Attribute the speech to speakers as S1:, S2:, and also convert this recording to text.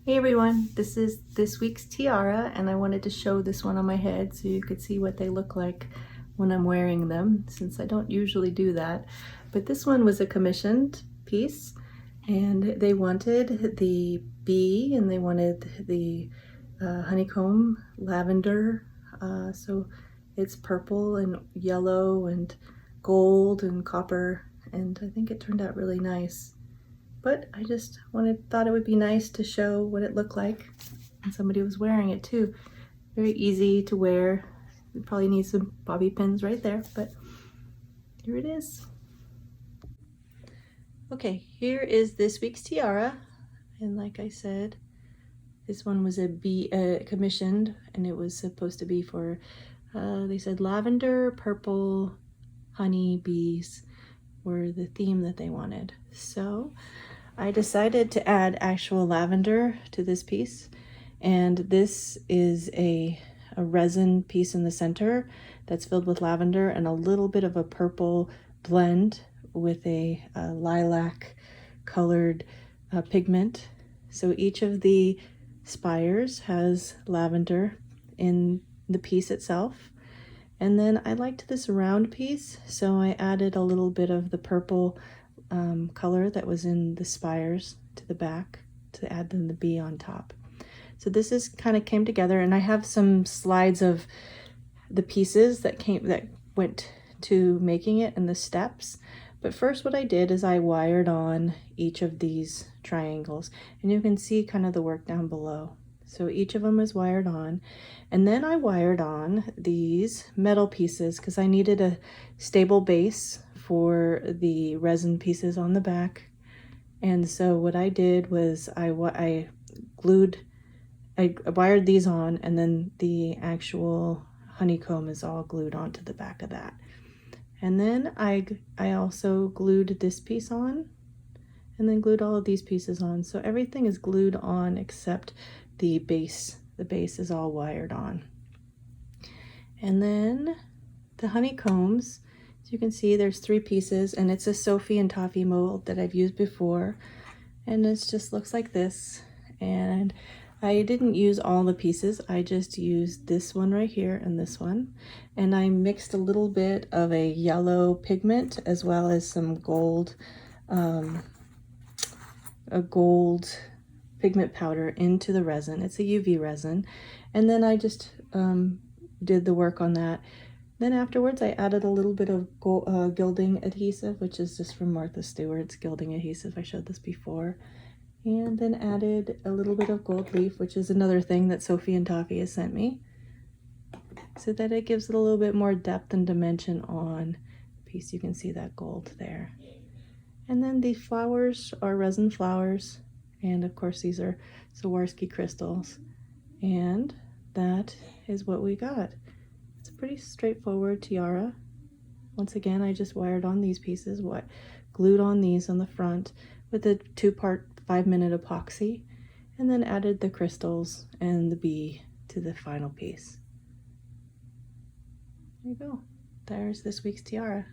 S1: Hey everyone, this is this week's tiara and I wanted to show this one on my head so you could see what they look like when I'm wearing them, since I don't usually do that. But this one was a commissioned piece and they wanted the bee and they wanted the honeycomb lavender. So it's purple and yellow and gold and copper, and I think it turned out really nice. But I just thought it would be nice to show what it looked like, and somebody was wearing it too. Very easy to wear. You probably need some bobby pins right there, but here it is. Okay, here is this week's tiara, and like I said, this one was commissioned, and it was supposed to be for, they said lavender, purple, honey, bees were the theme that they wanted. So I decided to add actual lavender to this piece, and this is a resin piece in the center that's filled with lavender and a little bit of a purple blend with a lilac colored pigment. So each of the spires has lavender in the piece itself. And then I liked this round piece, so I added a little bit of the purple color that was in the spires to the back to add then the bee on top. So this is kind of came together, and I have some slides of the pieces that went to making it and the steps. But first what I did is I wired on each of these triangles, and you can see kind of the work down below. So each of them is wired on, and then I wired on these metal pieces because I needed a stable base for the resin pieces on the back. And so what I did was I wired these on, and then the actual honeycomb is all glued onto the back of that. And then I also glued this piece on, and then glued all of these pieces on. So everything is glued on except the base. The base is all wired on. And then the honeycombs, as you can see, there's 3 pieces, and it's a Sophie and Toffee mold that I've used before, and it just looks like this. And I didn't use all the pieces, I just used this one right here and this one, and I mixed a little bit of a yellow pigment as well as some gold, a gold pigment powder into the resin. It's a UV resin, and then I just did the work on that. Then afterwards I added a little bit of gilding adhesive, which is just from Martha Stewart's gilding adhesive. I showed this before. And then added a little bit of gold leaf, which is another thing that Sophie and Toffee has sent me, so that it gives it a little bit more depth and dimension on the piece. You can see that gold there. And then the flowers are resin flowers, and of course these are Swarovski crystals, and that is what we got. It's a pretty straightforward tiara. Once again, I just wired on these pieces, glued on these on the front with a 2-part 5-minute epoxy, and then added the crystals and the bee to the final piece. There you go. There's this week's tiara.